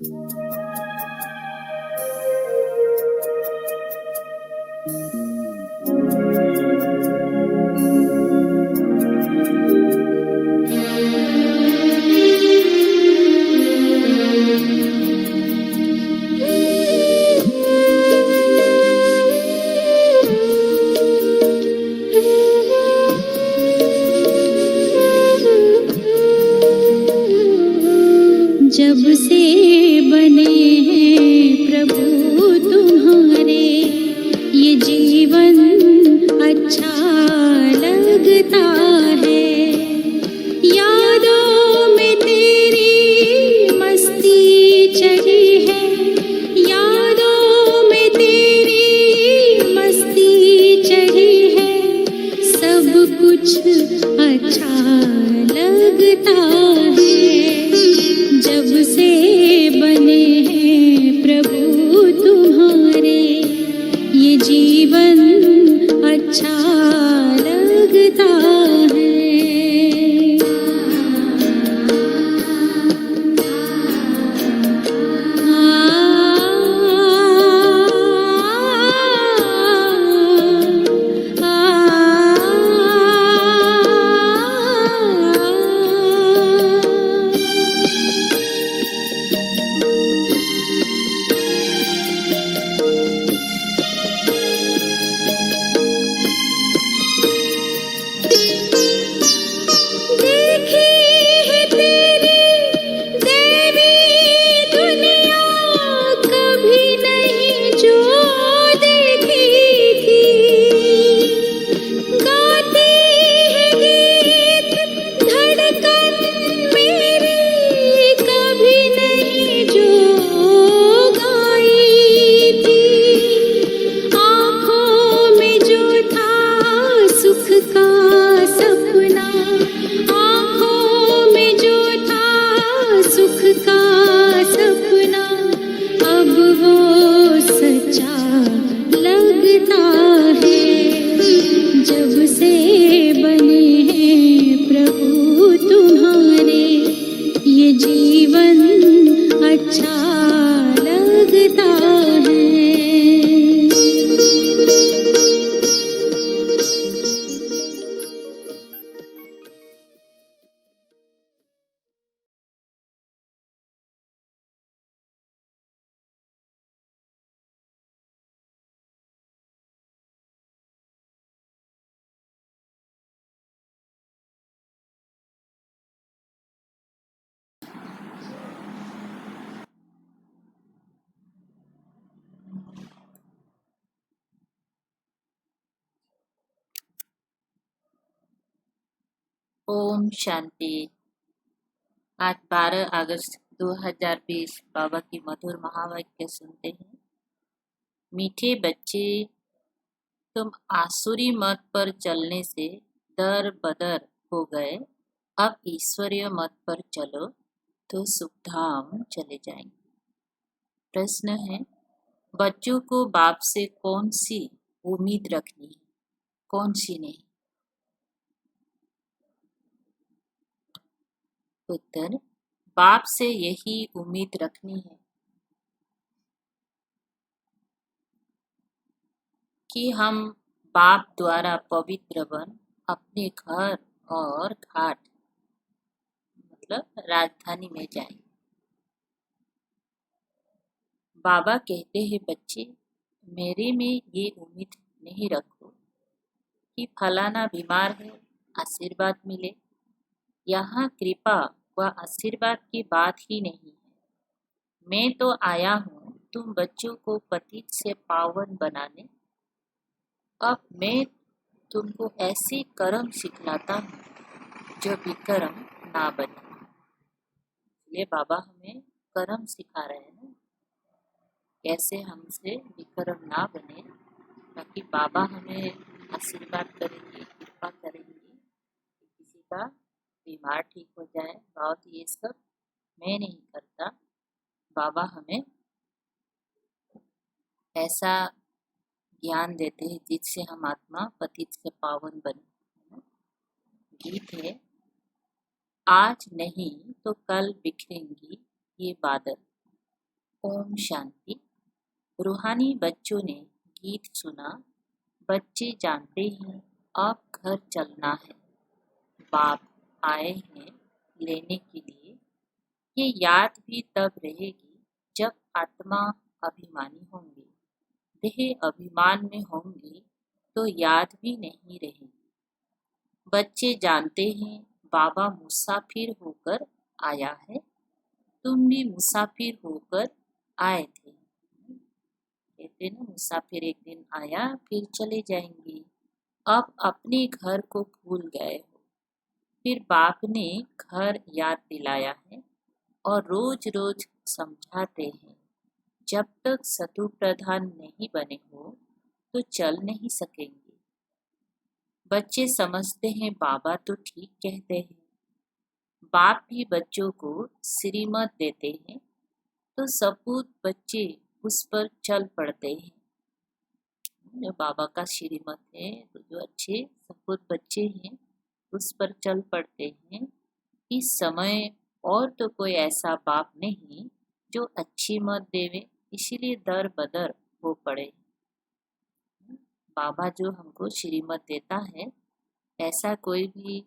जब से बने हैं प्रभु तुम्हारे, ये जीवन अच्छा लगता है। यादों में तेरी मस्ती चढ़ी है, यादों में तेरी मस्ती चढ़ी है। सब कुछ अच्छा लगता है। जब से बने हैं प्रभु तुम्हारे, ये जीवन अच्छा लगता है। ओम शांति। आज 12 अगस्त 2020 बाबा की मधुर महावाक्य सुनते हैं। मीठे बच्चे, तुम आसुरी मत पर चलने से दर बदर हो गए, अब ईश्वरीय मत पर चलो तो सुखधाम चले जाएंगे। प्रश्न है, बच्चों को बाप से कौन सी उम्मीद रखनी है, कौन सी नहीं? उत्तर, बाप से यही उम्मीद रखनी है कि हम बाप द्वारा पवित्र बन अपने घर और घाट मतलब राजधानी में जाएं। बाबा कहते हैं, बच्चे मेरे में ये उम्मीद नहीं रखो कि फलाना बीमार है आशीर्वाद मिले। यहाँ कृपा व आशीर्वाद की बात ही नहीं है। मैं तो आया हूँ तुम बच्चों को पतित से पावन बनाने। अब मैं तुमको ऐसे कर्म सिखलाता हूँ जो विकर्म ना बने। ये बाबा हमें कर्म सिखा रहे हैं ना, कैसे हमसे विकर्म ना बने, ताकि बाबा हमें आशीर्वाद करेंगे, कृपा करेंगे कि किसी का बीमार ठीक हो जाए। बहुत ये सब मैं नहीं करता, बाबा हमें ऐसा ज्ञान देते हैं जिससे हम आत्मा पतित से पावन बने। गीत है, आज नहीं तो कल बिखरेंगी ये बादल, ओम शांति। रूहानी बच्चों ने गीत सुना। बच्चे जानते हैं अब घर चलना है। बाप आए हैं लेने के लिए। ये याद भी तब रहेगी जब आत्मा अभिमानी होंगी। देह अभिमान में होंगी तो याद भी नहीं रहेगी। बच्चे जानते हैं बाबा मुसाफिर होकर आया है। तुम भी मुसाफिर होकर आए थे। कहते ना, मुसाफिर एक दिन आया फिर चले जाएंगे। अब अपने घर को भूल गए हो। फिर बाप ने घर याद दिलाया है और रोज रोज समझाते हैं। जब तक सतु प्रधान नहीं बने हो तो चल नहीं सकेंगे। बच्चे समझते हैं बाबा तो ठीक कहते हैं। बाप भी बच्चों को श्रीमत देते हैं तो सपूत बच्चे उस पर चल पड़ते हैं। जो बाबा का श्रीमत है तो जो अच्छे सपूत बच्चे हैं उस पर चल पड़ते हैं। इस समय और तो कोई ऐसा बाप नहीं जो अच्छी मत देवे, इसीलिए दर बदर हो पड़े। बाबा जो हमको श्रीमत देता है ऐसा कोई भी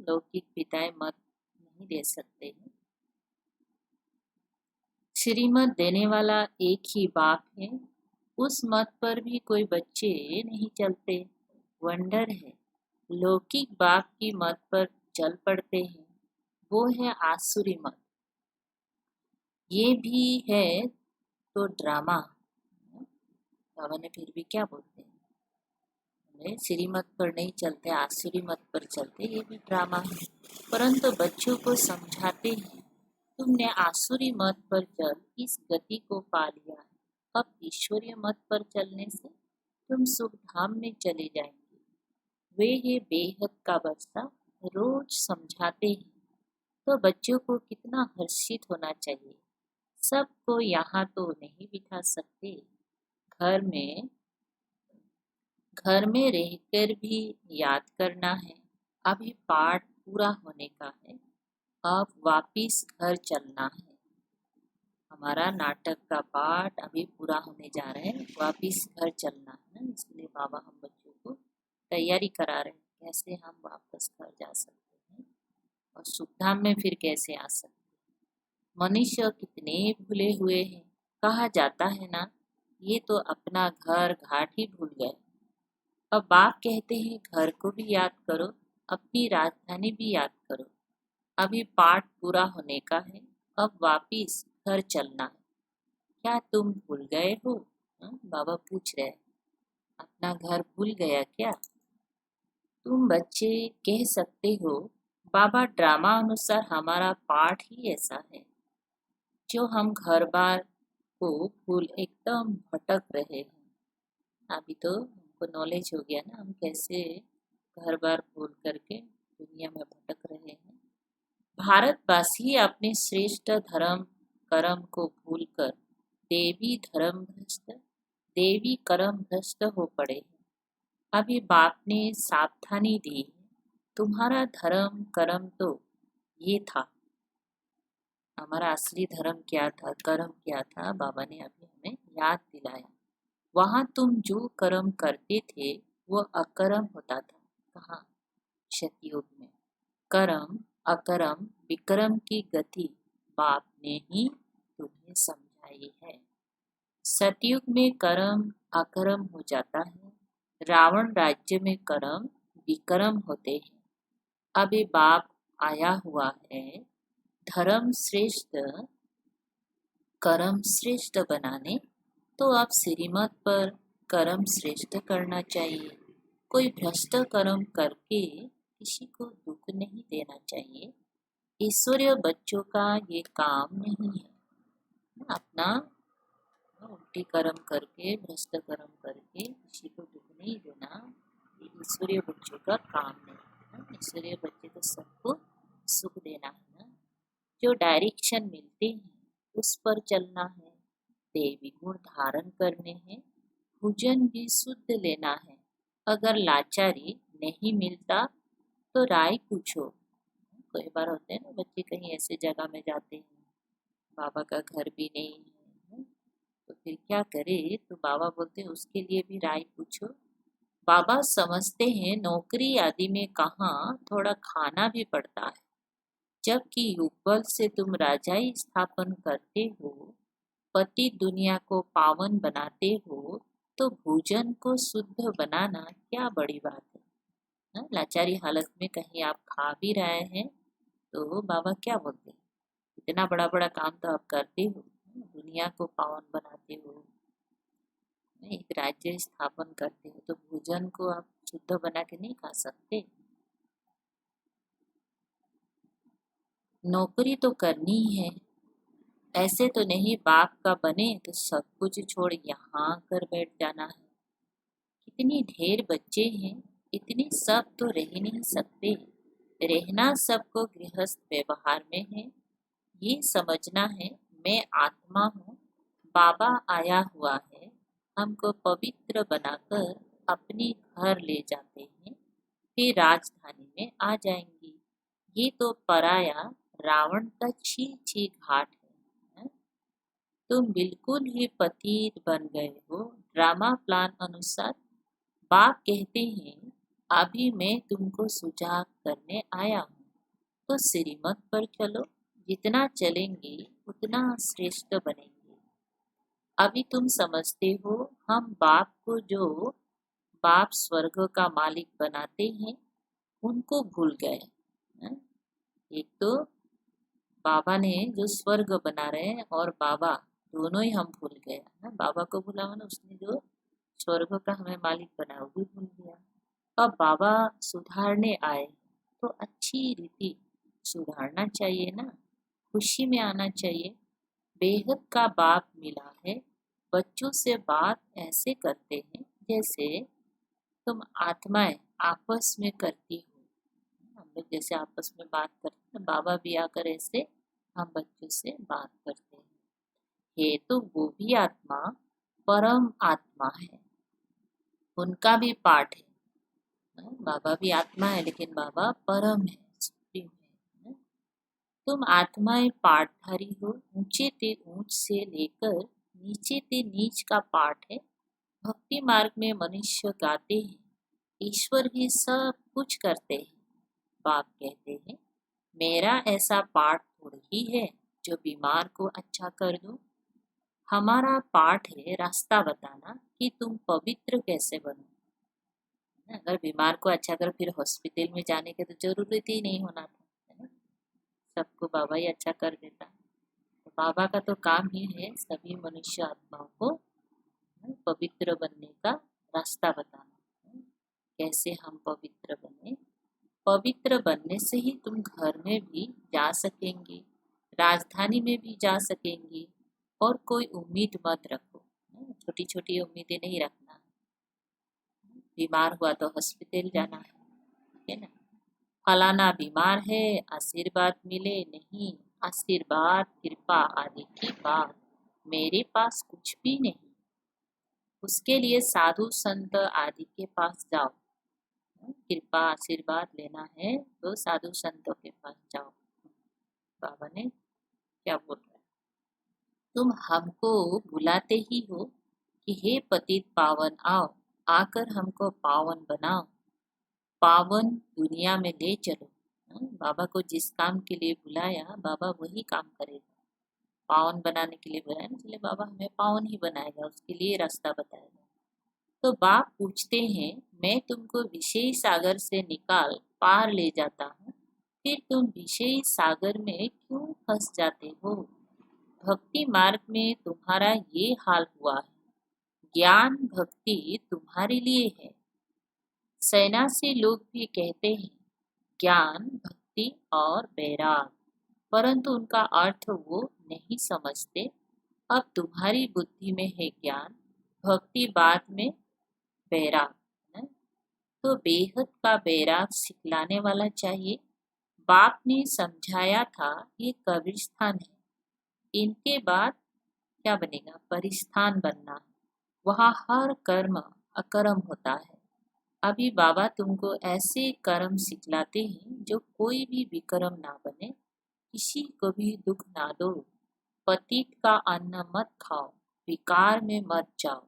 लौकिक पिताएं मत नहीं दे सकते हैं। श्रीमत देने वाला एक ही बाप है। उस मत पर भी कोई बच्चे नहीं चलते। वंडर है, लौकिक बाप की मत पर चल पड़ते हैं। वो है आसुरी मत। ये भी है तो ड्रामा। बाबा ने फिर भी क्या बोलते हैं, श्रीमत पर नहीं चलते, आसुरी मत पर चलते, ये भी ड्रामा है। परंतु बच्चों को समझाते हैं तुमने आसुरी मत पर चल इस गति को पा लिया है। अब ईश्वरीय मत पर चलने से तुम सुख धाम में चले जाएंगे। वे है बेहद का बच्चा, रोज समझाते हैं तो बच्चों को कितना हर्षित होना चाहिए। सबको यहाँ तो नहीं बिठा सकते। घर में रहकर भी याद करना है। अभी पाठ पूरा होने का है। अब वापिस घर चलना है। हमारा नाटक का पाठ अभी पूरा होने जा रहा है। वापिस घर चलना है, इसलिए बाबा हम बच्चों को तैयारी करा रहे हैं कैसे हम वापस घर जा सकते हैं और सुखधाम में फिर कैसे आ सकते हैं। मनुष्य कितने भूले हुए हैं। कहा जाता है ना, ये तो अपना घर घाट ही भूल गए। अब बाप कहते हैं घर को भी याद करो, अपनी राजधानी भी याद करो। अभी पाठ पूरा होने का है। अब वापिस घर चलना है। क्या तुम भूल गए हो? बाबा पूछ रहे हैं, अपना घर भूल गया क्या? तुम बच्चे कह सकते हो बाबा ड्रामा अनुसार हमारा पाठ ही ऐसा है जो हम घर बार को भूल एकदम भटक रहे हैं। अभी तो हमको नॉलेज हो गया ना, हम कैसे घर बार भूल करके दुनिया में भटक रहे हैं। भारतवासी अपने श्रेष्ठ धर्म कर्म को भूलकर देवी कर्म भ्रष्ट हो पड़े हैं। अभी बाप ने सावधानी दी है, तुम्हारा धर्म कर्म तो ये था। हमारा असली धर्म क्या था, कर्म क्या था, बाबा ने अभी हमें याद दिलाया। वहां तुम जो कर्म करते थे वो अकर्म होता था। कहाँ? सतयुग में। कर्म अकर्म विक्रम की गति बाप ने ही तुम्हें समझाई है। सतयुग में कर्म अकर्म हो जाता है। रावण राज्य में कर्म विक्रम होते हैं। अभी बाप आया हुआ है धर्म श्रेष्ठ कर्म श्रेष्ठ बनाने, तो आप श्रीमत पर कर्म श्रेष्ठ करना चाहिए। कोई भ्रष्ट कर्म करके किसी को दुख नहीं देना चाहिए। ईश्वरीय बच्चों का ये काम नहीं है। अपना उल्टी कर्म करके भ्रष्ट कर्म करके किसी को दुख नहीं देना, ये ईश्वरीय बच्चों का काम नहीं है। ईश्वरीय बच्चे को सबको सुख देना है ना। जो डायरेक्शन मिलते हैं उस पर चलना है। देवी गुण धारण करने हैं। भोजन भी शुद्ध लेना है। अगर लाचारी नहीं मिलता तो राय पूछो। कई बार होते हैं ना, बच्चे कहीं ऐसे जगह में जाते हैं बाबा का घर भी नहीं है, तो फिर क्या करे? तो बाबा बोलते उसके लिए भी राय पूछो। बाबा समझते हैं नौकरी आदि में कहाँ थोड़ा खाना भी पड़ता है, जबकि युगबल से तुम राजाई स्थापन करते हो, पति दुनिया को पावन बनाते हो, तो भोजन को शुद्ध बनाना क्या बड़ी बात है? हाँ, लाचारी हालत में कहीं आप खा भी रहे हैं तो बाबा क्या बोलते हैं? इतना बड़ा बड़ा काम तो आप करते हो, दुनिया को पावन बनाते हो, एक राज्य स्थापन करते हो, तो भोजन को आप शुद्ध बना के नहीं खा सकते? नौकरी तो करनी ही है, ऐसे तो नहीं बाप का बने तो सब कुछ छोड़ यहाँ आकर बैठ जाना है। कितनी ढेर बच्चे हैं, इतने सब तो रह नहीं सकते। रहना सबको गृहस्थ व्यवहार में है। ये समझना है मैं आत्मा हूँ, बाबा आया हुआ है, हमको पवित्र बनाकर अपने घर ले जाते हैं, फिर राजधानी में आ जाएंगी। ये तो पराया रावण का छी छी घाट है। तुम बिल्कुल ही पतित बन गए हो ड्रामा प्लान अनुसार। बाप कहते हैं अभी मैं तुमको सुजाग करने आया हूँ, तो श्रीमत पर चलो, जितना चलेंगे उतना श्रेष्ठ बनेंगे। अभी तुम समझते हो हम बाप को जो बाप स्वर्ग का मालिक बनाते हैं उनको भूल गए हैं? एक तो बाबा ने जो स्वर्ग बना रहे हैं और बाबा दोनों ही हम भूल गए हैं। बाबा को भूला मैंने उसने जो स्वर्ग का हमें मालिक बनाया वो भी भूल गया। अब बाबा सुधारने आए तो अच्छी रीति सुधारना चाहिए ना, खुशी में आना चाहिए। बेहद का बाप मिला है, बच्चों से बात ऐसे करते हैं जैसे तुम आत्माएं आपस में करती हो। हम लोग जैसे आपस में बात करते हैं, बाबा भी आकर ऐसे हम बच्चों से बात करते हैं। ये तो वो भी आत्मा परम आत्मा है, उनका भी पाठ है। बाबा भी आत्मा है लेकिन बाबा परम है, सुप्रीम है। तुम आत्माएं पाठधारी हो, ऊंचे ते ऊंच से लेकर नीचे ते नीच का पाठ है। भक्ति मार्ग में मनुष्य गाते हैं, ईश्वर भी सब कुछ करते हैं। बाप कहते हैं मेरा ऐसा पाठ थोड़ी ही है जो बीमार को अच्छा कर दूं। हमारा पाठ है रास्ता बताना कि तुम पवित्र कैसे बनो। अगर बीमार को अच्छा कर फिर हॉस्पिटल में जाने की तो जरूरत ही नहीं होना था, है ना? सबको बाबा ही अच्छा कर देता। तो बाबा का तो काम ही है सभी मनुष्य आत्माओं को पवित्र बनने का रास्ता बताना। कैसे हम पवित्र बने? पवित्र बनने से ही तुम घर में भी जा सकेंगे, राजधानी में भी जा सकेंगी। और कोई उम्मीद मत रखो, छोटी छोटी उम्मीदें नहीं रखना। बीमार हुआ तो हॉस्पिटल जाना है ना? फलाना बीमार है, आशीर्वाद मिले नहीं, आशीर्वाद कृपा आदि की बात मेरे पास कुछ भी नहीं। उसके लिए साधु संत आदि के पास जाओ। कृपा आशीर्वाद लेना है तो साधु संतों के पास जाओ। बाबा ने क्या बोल रहा है? तुम हमको बुलाते ही हो कि हे पतित पावन आओ, आकर हमको पावन बनाओ, पावन दुनिया में ले चलो। बाबा को जिस काम के लिए बुलाया बाबा वही काम करेगा। पावन बनाने के लिए बुलाया ना, इसलिए बाबा हमें पावन ही बनाएगा, उसके लिए रास्ता बताएगा। तो बाप पूछते हैं मैं तुमको विषय सागर से निकाल पार ले जाता हूँ, फिर तुम विषय सागर में क्यों फंस जाते हो? भक्ति मार्ग में तुम्हारा ये हाल हुआ है। ज्ञान भक्ति तुम्हारे लिए है। सन्यासी लोग भी कहते हैं ज्ञान भक्ति और वैराग, परंतु उनका अर्थ वो नहीं समझते। अब तुम्हारी बुद्धि में है ज्ञान, भक्ति बाद में वैराग है। तो बेहद का वैराग सिखलाने वाला चाहिए। बाप ने समझाया था ये कब्रिस्तान है, इनके बाद क्या बनेगा? परिस्थान बनना। वहाँ हर कर्म अकर्म होता है। अभी बाबा तुमको ऐसे कर्म सिखलाते हैं जो कोई भी विकर्म ना बने, किसी को भी दुख ना दो, पतित का अन्न मत खाओ, विकार में मत जाओ।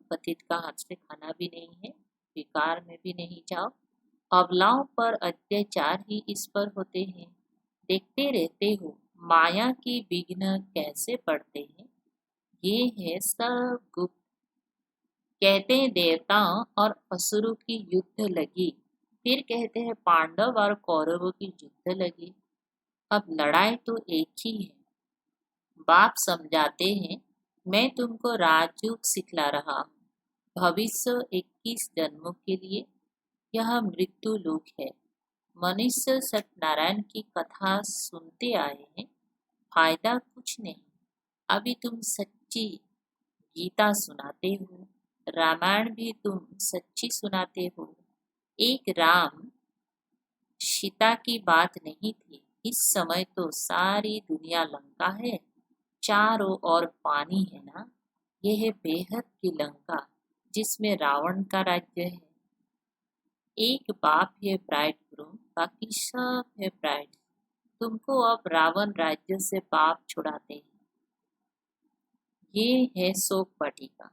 पतित का हाथ से खाना भी नहीं है, विकार में भी नहीं जाओ। अबलाओं पर अत्याचार ही इस पर होते हैं। देखते रहते हो माया की विघ्न कैसे पड़ते हैं। ये है सब गुप्त। कहते हैं देवताओं और असुरों की युद्ध लगी, फिर कहते हैं पांडव और कौरवों की युद्ध लगी। अब लड़ाई तो एक ही है। बाप समझाते हैं, मैं तुमको राजयोग सिखला रहा हूँ। भविष्य 21 जन्मों के लिए यह मृत्यु लोक है। मनुष्य सत्यनारायण की कथा सुनते आए हैं, फायदा कुछ नहीं। अभी तुम सच्ची गीता सुनाते हो, रामायण भी तुम सच्ची सुनाते हो। एक राम सीता की बात नहीं थी। इस समय तो सारी दुनिया लंका है, चारों ओर पानी है ना। यह है बेहद की लंका जिसमें रावण का राज्य है। एक बाप है ब्राइड ग्रूम, बाकी सब है ब्राइड। तुमको अब रावण राज्य से बाप छुड़ाते हैं। ये है शोक वाटिका।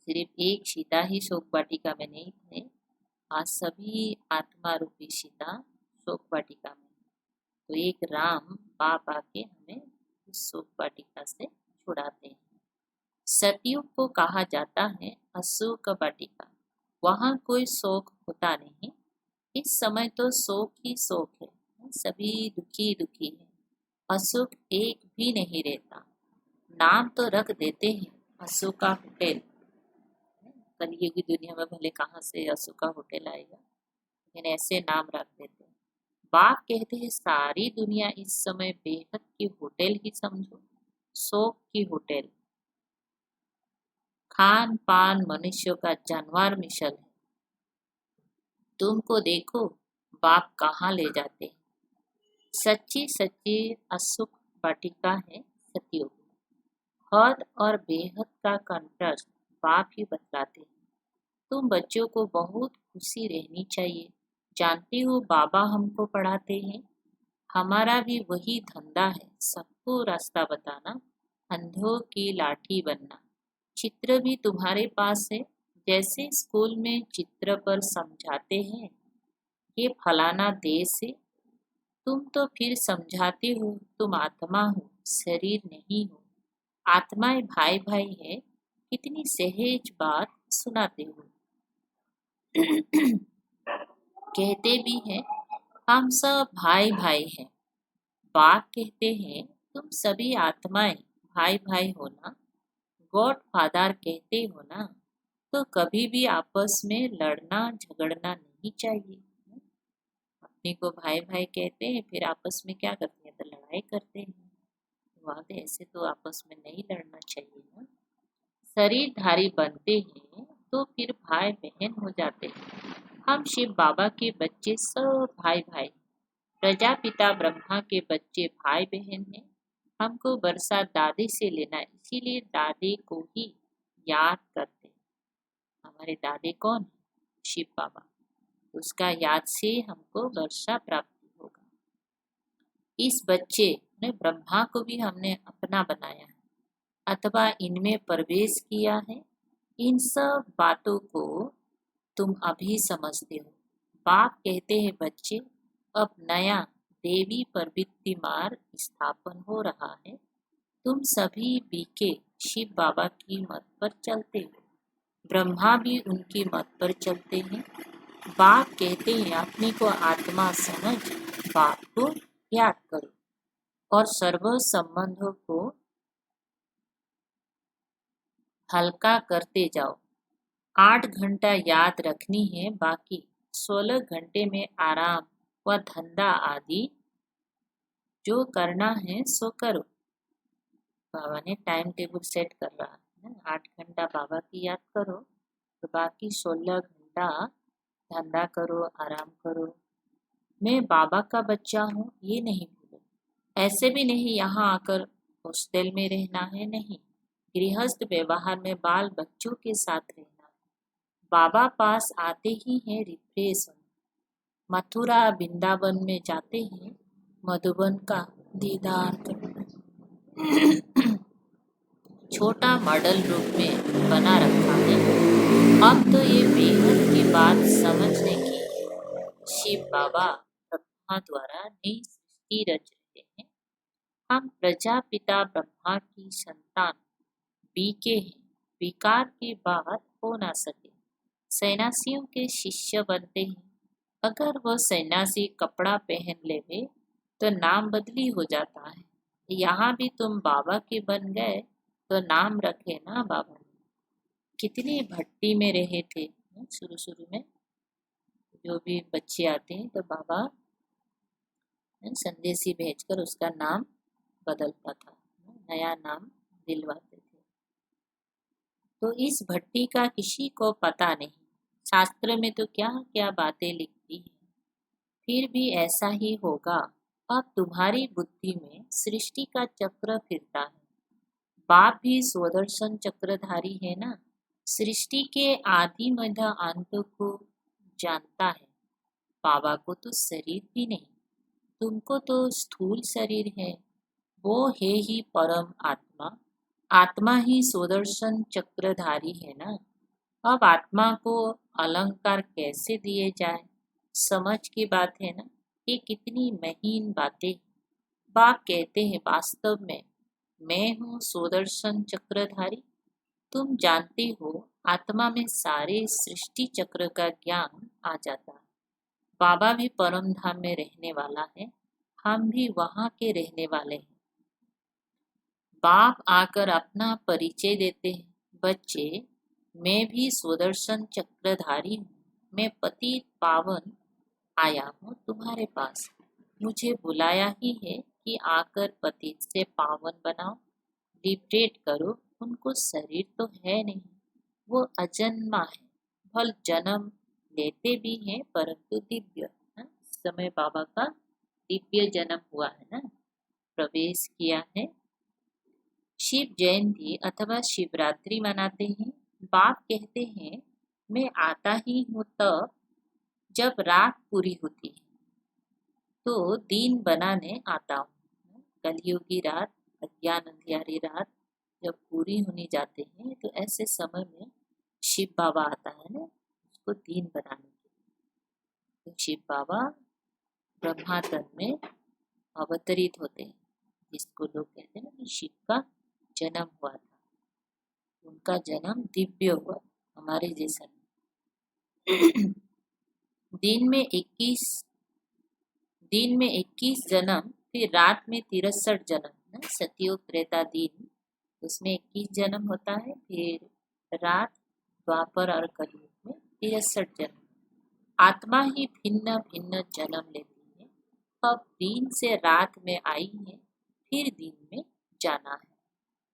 सिर्फ एक सीता ही शोक वाटिका में नहीं थे, आज सभी आत्मा रूपी सीता शोक वाटिका में। तो एक राम बाप आके हमें उस शोक वाटिका से छुड़ाते हैं। सतयुग को कहा जाता है अशोक वाटिका। वहाँ कोई शोक होता नहीं। इस समय तो शोक ही शोक है, सभी दुखी दुखी है। अशोक एक भी नहीं रहता। नाम तो रख देते हैं अशोका होटल। कलयुग की दुनिया में भले कहाँ से अशोका होटल आएगा, लेकिन ऐसे नाम रख देते हैं। बाप कहते हैं सारी दुनिया इस समय बेहद की होटल ही समझो, शोक की होटल। खान पान मनुष्यों का जानवर मिशल है। तुमको देखो बाप कहाँ ले जाते हैं। सच्ची सच्ची अशोक वाटिका है सतयुग। हद और बेहद का कंट्रास्ट बाप ही बतलाते हैं। तुम बच्चों को बहुत खुशी रहनी चाहिए। जानती हो बाबा हमको पढ़ाते हैं, हमारा भी वही धंधा है, सबको रास्ता बताना, अंधों की लाठी बनना। चित्र भी तुम्हारे पास है, जैसे स्कूल में चित्र पर समझाते हैं ये फलाना देश है। तुम तो फिर समझाते हो तुम आत्मा हो, शरीर नहीं हो। आत्माएं भाई भाई है, कितनी सहज बात सुनाते हो। कहते भी हैं हम सब भाई भाई हैं। बाप कहते हैं तुम सभी आत्माएं भाई भाई हो ना। गॉड फादर कहते हो ना, तो कभी भी आपस में लड़ना झगड़ना नहीं चाहिए। अपने को भाई भाई कहते हैं, फिर आपस में क्या करते हैं, तो लड़ाई करते हैं। वहाँ पे ऐसे तो आपस में नहीं लड़ना चाहिए ना। शरीरधारी बनते हैं तो फिर भाई बहन हो जाते हैं। हम शिव बाबा के बच्चे सब भाई भाई, प्रजापिता ब्रह्मा के बच्चे भाई बहन हैं। हमको वर्षा दादी से लेना है, इसीलिए दादी को ही याद करते हैं। हमारे दादी कौन है? शिव बाबा। उसका याद से हमको वर्षा प्राप्ति होगा। इस बच्चे ने ब्रह्मा को भी हमने अपना बनाया है, अथवा इनमें प्रवेश किया है। इन सब बातों को तुम अभी समझते हो। बाप कहते हैं बच्चे, अब नया देवी प्रवृत्ति मार्ग स्थापन हो रहा है। तुम सभी बीके शिव बाबा की मत पर चलते हो, ब्रह्मा भी उनकी मत पर चलते हैं। बाप कहते हैं अपने को आत्मा समझ बाप को याद करो और सर्व संबंधों को हल्का करते जाओ। 8 घंटा याद रखनी है, बाकी 16 घंटे में आराम व धंधा आदि जो करना है सो करो। बाबा ने टाइम टेबल सेट कर रहा है, 8 घंटा बाबा की याद करो, तो बाकी 16 घंटा धंधा करो, आराम करो। मैं बाबा का बच्चा हूँ ये नहीं भूलो। ऐसे भी नहीं यहाँ आकर हॉस्टल में रहना है, नहीं। गृहस्थ व्यवहार में बाल बच्चों के साथ रहना है। बाबा पास आते ही हैं रिफ्रेश। मथुरा वृंदावन में जाते हैं, मधुबन का दीदार करना। छोटा मॉडल रूप में बना रखा है। अब तो ये बेहद की बात समझने की है। शिव बाबा ब्रह्मा द्वारा नई सृष्टि रच रहे हैं। हम प्रजापिता ब्रह्मा की संतान बीके हैं। विकार की बात हो ना सके। सन्यासियों के शिष्य बनते हैं। अगर वो सन्यासी कपड़ा पहन लेवे तो नाम बदली हो जाता है। यहाँ भी तुम बाबा के बन गए तो नाम रखे ना बाबा ने। कितनी भट्टी में रहे थे शुरू शुरू में। जो भी बच्चे आते हैं तो बाबा संदेशी भेजकर उसका नाम बदलता था, नया नाम दिलवाते थे। तो इस भट्टी का किसी को पता नहीं। शास्त्र में तो क्या क्या बातें लिखती है। फिर भी ऐसा ही होगा। अब तुम्हारी बुद्धि में सृष्टि का चक्र फिरता है। बाप भी स्वदर्शन चक्रधारी है ना। सृष्टि के आदि मध्य अंत को जानता है। बाबा को तो शरीर भी नहीं, तुमको तो स्थूल शरीर है। वो है ही परम आत्मा। आत्मा ही स्वदर्शन चक्रधारी है ना। अब आत्मा को अलंकार कैसे दिए जाए, समझ की बात है ना। ये कितनी महीन बातें। बाप कहते हैं वास्तव में मैं हूँ स्वदर्शन चक्रधारी। तुम जानते हो आत्मा में सारे सृष्टि चक्र का ज्ञान आ जाता है। बाबा भी परम धाम में रहने वाला है। हम भी वहाँ के रहने वाले हैं। बाप आकर अपना परिचय देते हैं। बच्चे, मैं भी स्वदर्शन चक्रधारी हूँ। मैं पतित पावन आया हूँ तुम्हारे पास। मुझे बुलाया ही है कि आकर पतित से पावन बनाओ, लिबरेट करो। उनको शरीर तो है नहीं, वो अजन्मा है। भल जन्म लेते भी हैं परंतु दिव्य। इस समय बाबा का दिव्य जन्म हुआ है ना, प्रवेश किया है। शिव जयंती अथवा शिवरात्रि मनाते हैं। बाप कहते हैं मैं आता ही हूँ तब जब रात पूरी होती है तो दिन बनाने आता हूँ। कलयुगी रात, अज्ञान अंधियारी रात जब पूरी होने जाते हैं तो ऐसे समय में शिव बाबा आता है ना, उसको दिन बनाने के लिए। तो शिव बाबा ब्रह्मा तन में अवतरित होते हैं, जिसको लोग कहते हैं ना कि शिव का जन्म हुआ था। उनका जन्म दिव्य हुआ, हमारे जैसा नहीं। दिन में 21 जन्म, फिर रात में 63 जन्म। सतयुग त्रेता दिन, उसमें 21 जन्म होता है। फिर रात, द्वापर और कलयुग में 63 जन्म। आत्मा ही भिन्न भिन्न जन्म लेती है। अब दिन से रात में आई है, फिर दिन में जाना है।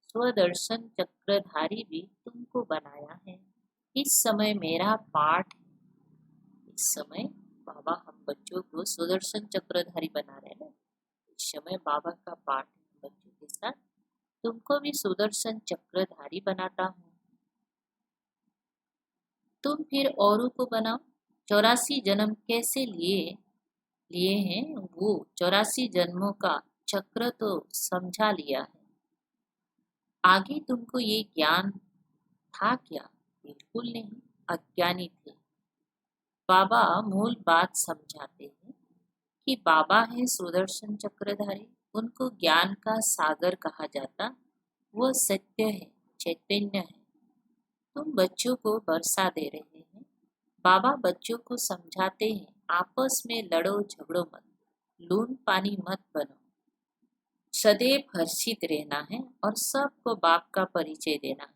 स्वदर्शन चक्रधारी भी तुमको बनाया है। इस समय मेरा पाठ है। इस समय बाबा हम बच्चों को सुदर्शन चक्रधारी बना रहे हैं ना। इस समय बाबा का पाठ है बच्चों के साथ। तुमको भी सुदर्शन चक्रधारी बनाता हूँ। तुम फिर औरों को बनाओ। 84 जन्म कैसे लिए हैं, वो 84 जन्मों का चक्र तो समझा लिया है। आगे तुमको ये ज्ञान था क्या? बिल्कुल नहीं, अज्ञानी थे। बाबा मूल बात समझाते हैं कि बाबा है सुदर्शन चक्रधारी। उनको ज्ञान का सागर कहा जाता। वो सत्य है, चैतन्य है। तुम बच्चों को बरसा दे रहे हैं। बाबा बच्चों को समझाते हैं आपस में लड़ो झगड़ो मत, लून पानी मत बनो, सदैव हर्षित रहना है और सबको बाप का परिचय देना है।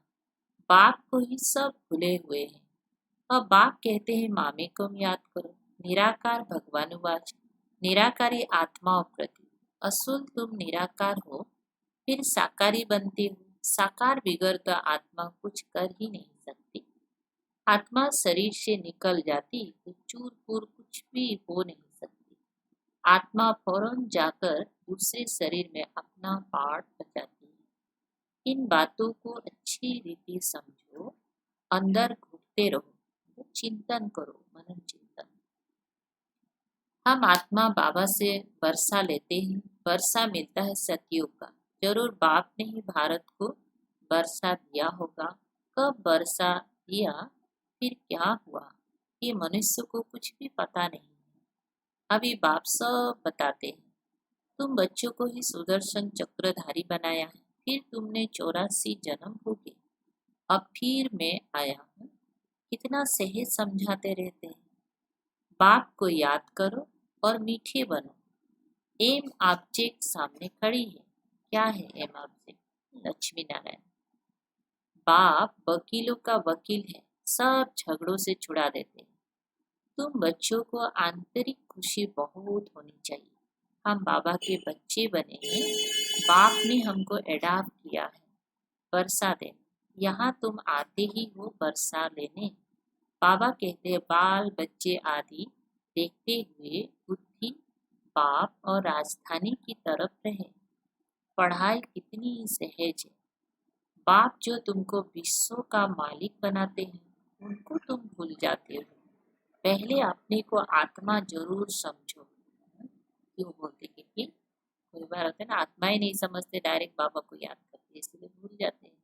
बाप को ही सब भूले हुए हैं। अब बाप कहते हैं मामे को याद करो। निराकार भगवानुवाच, निराकारी आत्माओं प्रति। असुल तुम निराकार हो, फिर साकारी बनते हो। साकार बिगड़ तो आत्मा कुछ कर ही नहीं सकती। आत्मा शरीर से निकल जाती तो चूर पूर कुछ भी हो नहीं सकती। आत्मा फौरन जाकर दूसरे शरीर में अपना पार्ट बचाती है। इन बातों को अच्छी रीति समझो, अंदर घुटते रहो, चिंतन करो, मनन चिंतन। हम आत्मा बाबा से वर्षा लेते हैं। वर्षा मिलता है सतयुग का। जरूर बाप ने ही भारत को बरसा दिया होगा, कब बरसा दिया, फिर क्या हुआ, ये मनुष्य को कुछ भी पता नहीं है। अभी बाप सब बताते हैं। तुम बच्चों को ही सुदर्शन चक्रधारी बनाया है, फिर तुमने 84 जन्म भोगे, अब फिर मैं आया हूँ। कितना सहज समझाते रहते हैं। बाप को याद करो और मीठे बनो। एम ऑब्जेक्ट सामने खड़ी है। क्या है एम ऑब्जेक्ट? लक्ष्मी नारायण। बाप वकीलों का वकील है, सब झगड़ों से छुड़ा देते हैं। तुम बच्चों को आंतरिक खुशी बहुत होनी चाहिए। हम बाबा के बच्चे बने हैं, बाप ने हमको एडॉप्ट किया है। बरसा देने, यहाँ तुम आते ही हो बरसा लेने। बाबा कहते हैं बाल बच्चे आदि देखते हुए बुद्धि बाप और राजधानी की तरफ रहे। पढ़ाई कितनी सहज है। बाप जो तुमको विश्व का मालिक बनाते हैं, उनको तुम भूल जाते हो। पहले अपने को आत्मा जरूर समझो। क्यों बोलते? क्योंकि कोई बार होता है ना, आत्मा ही नहीं समझते, डायरेक्ट बाबा को याद करते, इसलिए भूल जाते हैं।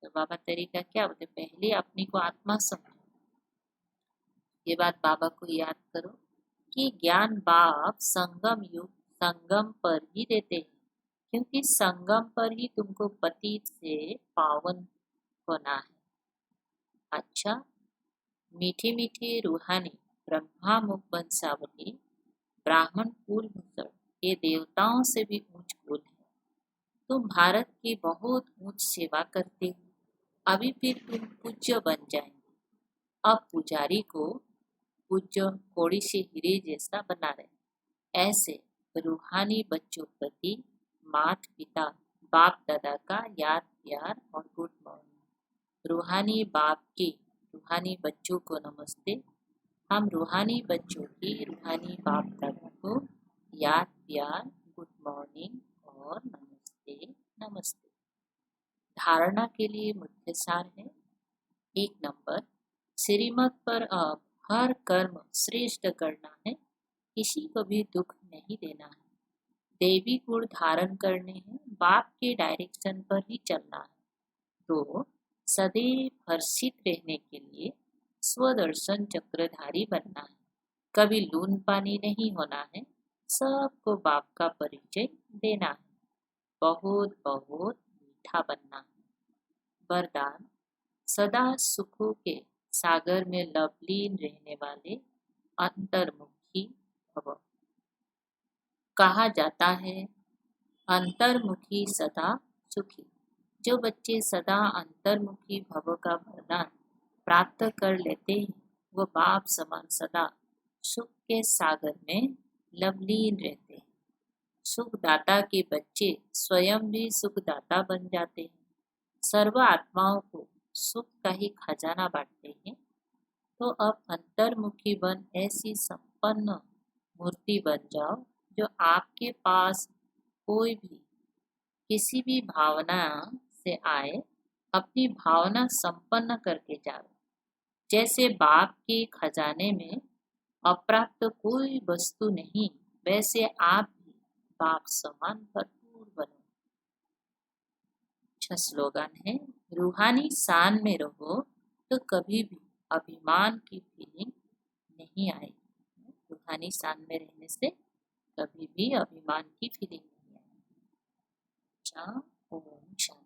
तो बाबा तरीका क्या बोलते? पहले अपने को आत्मा समझो। ये बात बाबा को याद करो कि ज्ञान बाप संगम युग संगम पर ही देते हैं, क्योंकि संगम पर ही तुमको पतित से पावन होना है। अच्छा, मीठे मीठे रूहानी ब्रह्मा मुख बंसावली ब्राह्मण कुल भूषण, ये देवताओं से भी ऊंच कुल है। तुम भारत की बहुत ऊंच सेवा करते हो, अभी फिर तुम पूज्य बन जाएंगे। अब पुजारी को पूज्य कोड़ी से हीरे जैसा बना रहे। ऐसे रूहानी बच्चों प्रति माता पिता बाप दादा का याद प्यार और गुड मॉर्निंग। रूहानी बाप के रूहानी बच्चों को नमस्ते। हम रूहानी बच्चों की रूहानी बाप दादा को याद प्यार गुड मॉर्निंग और नमस्ते नमस्ते। धारणा के लिए मुख्य सार है। 1 नंबर, श्रीमत पर अब हर कर्म श्रेष्ठ करना है, किसी को भी दुख नहीं देना है। देवी गुण धारण करने हैं, बाप के डायरेक्शन पर ही चलना है। 2, सदैव हर्षित रहने के लिए स्वदर्शन चक्रधारी बनना है। कभी लून पानी नहीं होना है, सबको बाप का परिचय देना है। बहुत बहुत मीठा बनना है। वरदान, सदा सुखों के सागर में लवलीन रहने वाले अंतर्मुखी भव। कहा जाता है अंतर्मुखी सदा सुखी। जो बच्चे सदा अंतर्मुखी भव का वरदान प्राप्त कर लेते हैं, वो बाप समान सदा सुख के सागर में लवलीन रहते हैं। सुखदाता के बच्चे स्वयं भी सुखदाता बन जाते हैं। सर्व आत्माओं को सुख का ही खजाना बांटते हैं। तो अब अंतर्मुखी बन ऐसी संपन्न मूर्ति बन जाओ, जो आपके पास कोई भी किसी भी भावना से आए, अपनी भावना संपन्न करके जाओ। जैसे बाप के खजाने में अप्राप्त कोई वस्तु नहीं, वैसे आप भी बाप समान भरपूर बनो। अच्छा स्लोगन है, रूहानी शान में रहो तो कभी भी अभिमान की फीलिंग नहीं आएगी। रूहानी शान में रहने से कभी भी अभिमान की फीलिंग नहीं आएगी। अच्छा, ओम शांति।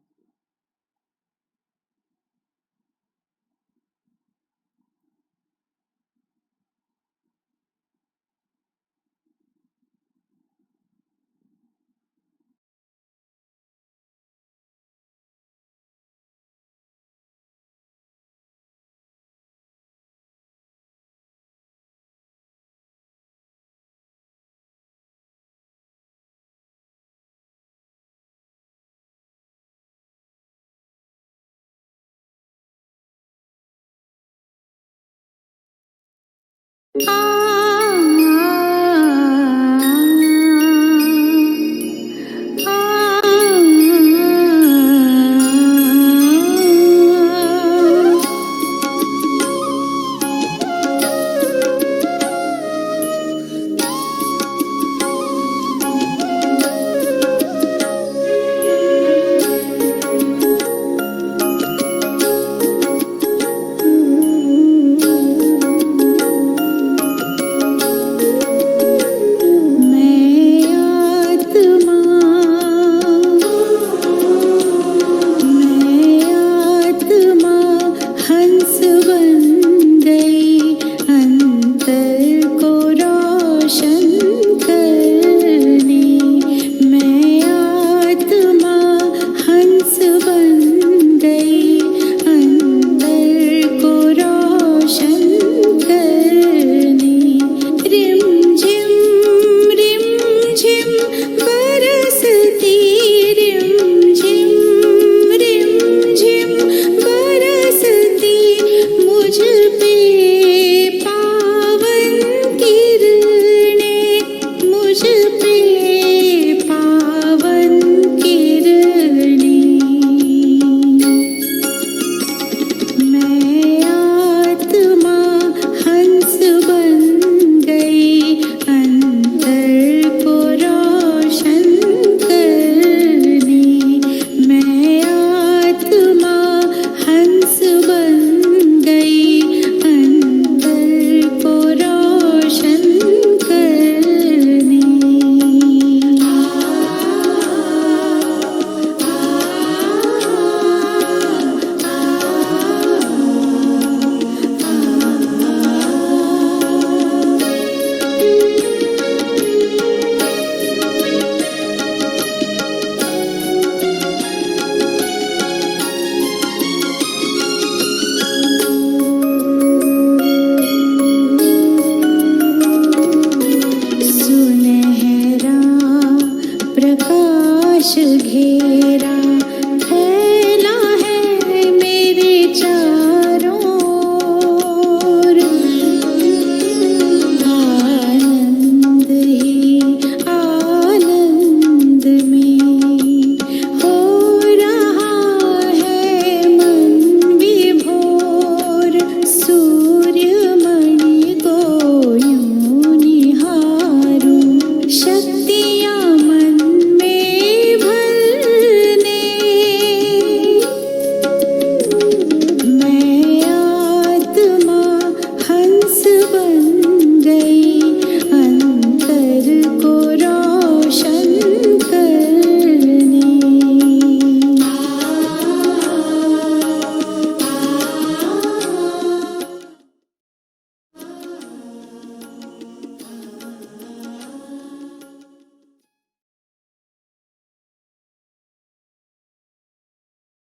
घेरा